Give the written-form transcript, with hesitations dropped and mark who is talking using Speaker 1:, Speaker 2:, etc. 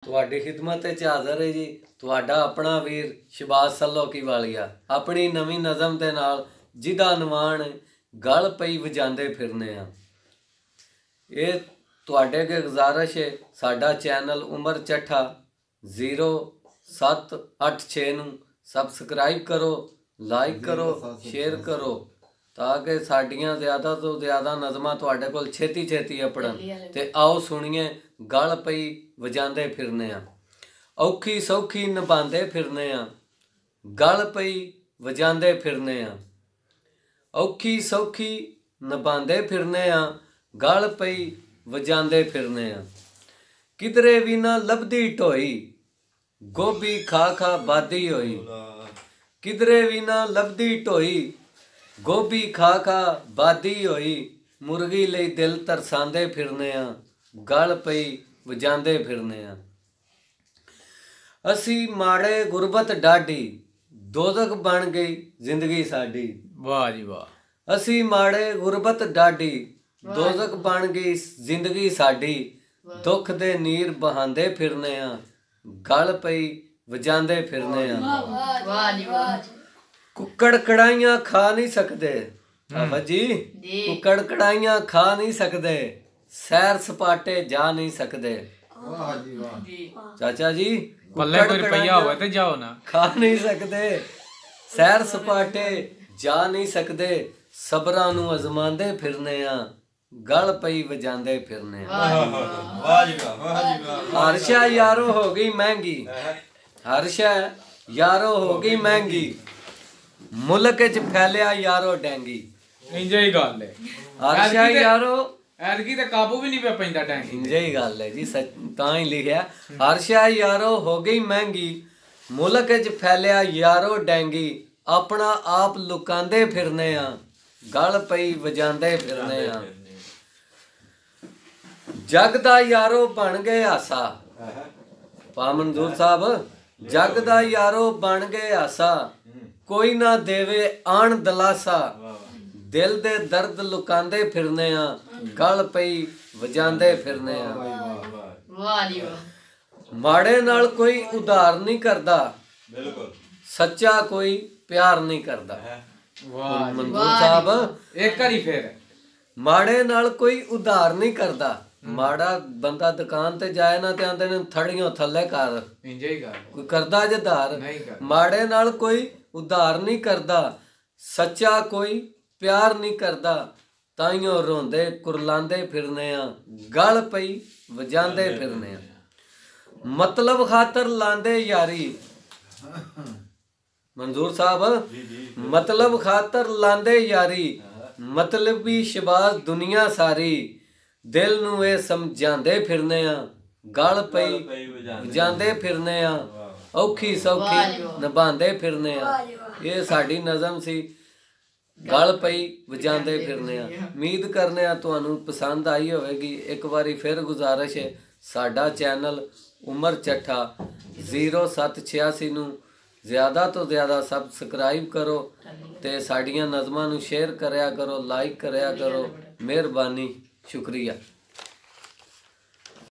Speaker 1: ਤੁਹਾਡੀ ਖਿਦਮਤ ਵਿੱਚ ਹਾਜ਼ਰ ਹੈ ਜੀ ਤੁਹਾਡਾ ਆਪਣਾ ਵੀਰ ਸ਼ਬਾਜ਼ ਸੱਲੋਕੀ ਵਾਲੀਆ ਆਪਣੀ ਨਵੀਂ ਨਜ਼ਮ ਦੇ ਨਾਲ ਜਿਹਦਾ ਅਨਵਾਨ ਗਲ ਪਈ ਵਜਾਉਂਦੇ ਫਿਰਨੇ ਆ। ਇਹ ਤੁਹਾਡੇ ਅੱਗੇ ਗੁਜ਼ਾਰਿਸ਼ ਹੈ ਸਾਡਾ ਚੈਨਲ ਉਮਰ ਚੱਠਾ 0786 ਨੂੰ ਸਬਸਕ੍ਰਾਈਬ ਕਰੋ, ਲਾਈਕ ਕਰੋ, ਸ਼ੇਅਰ ਕਰੋ ਤਾਂ ਕਿ ਸਾਡੀਆਂ ਜ਼ਿਆਦਾ ਤੋਂ ਜ਼ਿਆਦਾ ਨਜ਼ਮਾਂ ਤੁਹਾਡੇ ਕੋਲ ਛੇਤੀ ਛੇਤੀ ਅਪੜਨ। ਤੇ ਆਓ ਸੁਣੀਏ ਗਲ ਪਈ ਵਜਾਉਂਦੇ ਫਿਰਨੇ ਆ। ਔਖੀ ਸੌਖੀ ਨਿਭਾਉਂਦੇ ਫਿਰਨੇ ਆ, ਗਲ ਪਈ ਵਜਾਉਂਦੇ ਫਿਰਨੇ ਆ। ਔਖੀ ਸੌਖੀ ਨਿਭਾਉਂਦੇ ਫਿਰਨੇ ਆ, ਗਲ ਪਈ ਵਜਾਉਂਦੇ ਫਿਰਨੇ ਆ। ਕਿਧਰੇ ਵੀ ਨਾ ਲੱਭਦੀ ਢੋਈ, ਗੋਭੀ ਖਾ ਖਾ ਬਾਦੀ ਹੋਈ। ਕਿਧਰੇ ਵੀ ਨਾ ਲੱਭਦੀ ਢੋਈ, ਗੋਭੀ ਖਾ ਖਾ ਬਾਦੀ ਹੋਈ। ਮੁਰਗੀ ਲਈ ਦਿਲ ਤਰਸਾਉਂਦੇ ਫਿਰਨੇ ਆ, ਗਲ ਪਈ ਵਜਾਉਂਦੇ ਫਿਰਨੇ ਆ। ਅਸੀਂ ਮਾੜੇ ਗੁਰਬਤ ਡਾਢੀ, ਦੋਜ਼ਖ ਬਣ ਗਈ ਜ਼ਿੰਦਗੀ ਸਾਡੀ।
Speaker 2: ਵਾਹ ਜੀ ਵਾਹ।
Speaker 1: ਅਸੀਂ ਮਾੜੇ ਗੁਰਬਤ ਡਾਢੀ, ਦੋਜ਼ਖ ਬਣ ਗਈ ਜ਼ਿੰਦਗੀ ਸਾਡੀ। ਦੁੱਖ ਦੇ ਨੀਰ ਬਹਾਉਂਦੇ ਫਿਰਨੇ ਆ, ਗਲ ਪਈ ਵਜਾਉਂਦੇ ਫਿਰਨੇ ਆ।
Speaker 3: ਵਾਹ ਜੀ ਵਾਹ।
Speaker 1: ਕੁੱਕੜ ਕੜਾਈਆਂ ਖਾ ਨਹੀਂ ਸਕਦੇ ਆਵਾ ਜੀ, ਕੁੱਕੜ ਕੜਾਈਆਂ ਖਾ ਨਹੀਂ ਸਕਦੇ, ਸੈਰ ਸਪਾਟੇ ਜਾ ਨਹੀਂ ਸਕਦੇ।
Speaker 2: ਵਾਹ ਜੀ ਵਾਹ।
Speaker 1: ਚਾਚਾ ਜੀ
Speaker 2: ਪੱਲੇ ਕੋਈ ਰੁਪਈਆ ਹੋਵੇ ਤੇ ਜਾਓ ਨਾ।
Speaker 1: ਖਾ ਨਹੀਂ ਸਕਦੇ, ਸੈਰ ਸਪਾਟੇ ਜਾ ਨਹੀਂ ਸਕਦੇ, ਸਬਰਾਂ ਨੂੰ ਅਜ਼ਮਾਉਂਦੇ ਫਿਰਨੇ ਆ, ਗਲ ਪਈ ਵਜਾਉਂਦੇ ਫਿਰਨੇ ਆ।
Speaker 4: ਵਾਹ ਜੀ ਵਾਹ, ਵਾਹ ਜੀ ਵਾਹ।
Speaker 1: ਹਰ ਸ਼ੈ ਯਾਰੋ ਹੋ ਗਈ ਮਹਿੰਗੀ, ਹਰ ਸ਼ੈ ਯਾਰੋ ਹੋ ਗਈ ਮਹਿੰਗੀ, ਮੁਲਕ ਚ ਫੈਲਿਆ ਯਾਰੋ ਡੈਂਗੀ।
Speaker 2: ਇੰਜੇ ਹੀ ਗੱਲ ਹੈ।
Speaker 1: ਹਰ ਸ਼ੈ ਯਾਰੋ
Speaker 2: ਐਤਕੀ ਤੇ ਕਾਬੂ ਵੀ ਨਹੀਂ ਪਿਆ ਪੈਂਦਾ ਟੈਂਕੀ।
Speaker 1: ਇੰਜੇ ਹੀ ਗੱਲ ਹੈ ਜੀ, ਤਾਂ ਹੀ ਲਿਖਿਆ ਹਰ ਸ਼ੈ ਯਾਰੋ ਹੋ ਗਈ ਮਹਿੰਗੀ, ਮੁਲਕ ਚ ਫੈਲਿਆ ਯਾਰੋ ਡੈਂਗੀ। ਆਪਣਾ ਆਪ ਲੁਕਾਉਂਦੇ ਫਿਰਨੇ ਆ, ਗਲ ਪਈ ਵਜਾਉਂਦੇ ਫਿਰਨੇ ਆ। ਜਗ ਦਾ ਯਾਰੋ ਬਣ ਗਏ ਆਸਾ, ਪਾ ਮਨਜ਼ੂਰ ਸਾਹਿਬ ਜਗ ਦਾ ਯਾਰੋ ਬਣ ਗਏ ਆਸਾ, ਕੋਈ ਨਾ ਦੇਵੇ ਆਣ ਦਲਾਸਾ। ਦਿਲ ਦੇ ਦਰਦ ਲੁਕਾਉਂਦੇ ਫਿਰਨੇ ਆ, ਗਲ ਪਈ ਵਜਾਉਂਦੇ ਫਿਰਨੇ ਆ।
Speaker 3: ਵਾਹ ਜੀ ਵਾਹ।
Speaker 1: ਮਾੜੇ ਨਾਲ ਕੋਈ ਉਧਾਰ ਨਹੀਂ ਕਰਦਾ,
Speaker 4: ਬਿਲਕੁਲ
Speaker 1: ਸੱਚਾ ਕੋਈ ਪਿਆਰ ਨਹੀਂ ਕਰਦਾ।
Speaker 2: ਵਾਹ
Speaker 1: ਮਨਜ਼ੂਰ ਸਾਹਿਬ
Speaker 2: ਇੱਕ ਵਾਰੀ ਫੇਰ।
Speaker 1: ਮਾੜੇ ਨਾਲ ਕੋਈ ਉਧਾਰ ਨਹੀਂ ਕਰਦਾ। ਮਾੜਾ ਬੰਦਾ ਦੁਕਾਨ ਤੇ ਜਾਏ ਨਾ ਤੇ ਆਂਦੇ ਨੇ ਥੜੀਆਂ ਥੱਲੇ ਕਰ,
Speaker 2: ਇੰਜੇ ਹੀ ਗੱਲ।
Speaker 1: ਕੋਈ ਕਰਦਾ ਜੇ ਉਧਾਰ?
Speaker 2: ਨਹੀਂ ਕਰਦਾ।
Speaker 1: ਮਾੜੇ ਨਾਲ ਕੋਈ ਉਧਾਰ ਨਹੀਂ ਕਰਦਾ, ਸੱਚਾ ਕੋਈ ਪਿਆਰ ਨਹੀਂ ਕਰਦਾ। ਤਾਈਓ ਰੋਂਦੇ ਕੁਰਲਾਉਂਦੇ ਫਿਰਨੇ ਆ, ਗਲ ਪਈ ਵਜਾਉਂਦੇ ਫਿਰਨੇ ਆ। ਮਤਲਬ ਖਾਤਰ ਲਾਂਦੇ ਯਾਰੀ, ਮਨਜ਼ੂਰ ਸਾਹਿਬ ਮਤਲਬ ਖਾਤਰ ਲਾਂਦੇ ਯਾਰੀ। ਮਤਲਬੀ ਸ਼ਬਾਜ਼ ਦੁਨੀਆ ਸਾਰੀ, ਦਿਲ ਨੂੰ ਇਹ ਸਮਝਾਉਂਦੇ ਫਿਰਨੇ ਆ, ਗਲ ਪਈ ਵਜਾਉਂਦੇ ਫਿਰਨੇ ਆ। ਔਖੀ ਸੌਖੀ ਨਿਭਾਉਂਦੇ ਫਿਰਨੇ ਆ। ਇਹ ਸਾਡੀ ਨਜ਼ਮ ਸੀ, ਗਲ ਪਈ ਵਜਾਉਂਦੇ ਫਿਰਨੇ ਆ। ਉਮੀਦ ਕਰਨੇ ਆ ਤੁਹਾਨੂੰ ਪਸੰਦ ਆਈ ਹੋਵੇਗੀ। ਇੱਕ ਵਾਰੀ ਫਿਰ ਗੁਜ਼ਾਰਿਸ਼ ਹੈ ਸਾਡਾ ਚੈਨਲ ਉਮਰ ਚੱਠਾ 0786 ਨੂੰ ਜ਼ਿਆਦਾ ਤੋਂ ਜ਼ਿਆਦਾ ਸਬਸਕ੍ਰਾਈਬ ਕਰੋ ਤੇ ਸਾਡੀਆਂ ਨਜ਼ਮਾਂ ਨੂੰ ਸ਼ੇਅਰ ਕਰਿਆ ਕਰੋ, ਲਾਈਕ ਕਰਿਆ ਕਰੋ। ਮਿਹਰਬਾਨੀ, ਸ਼ੁਕਰੀਆ।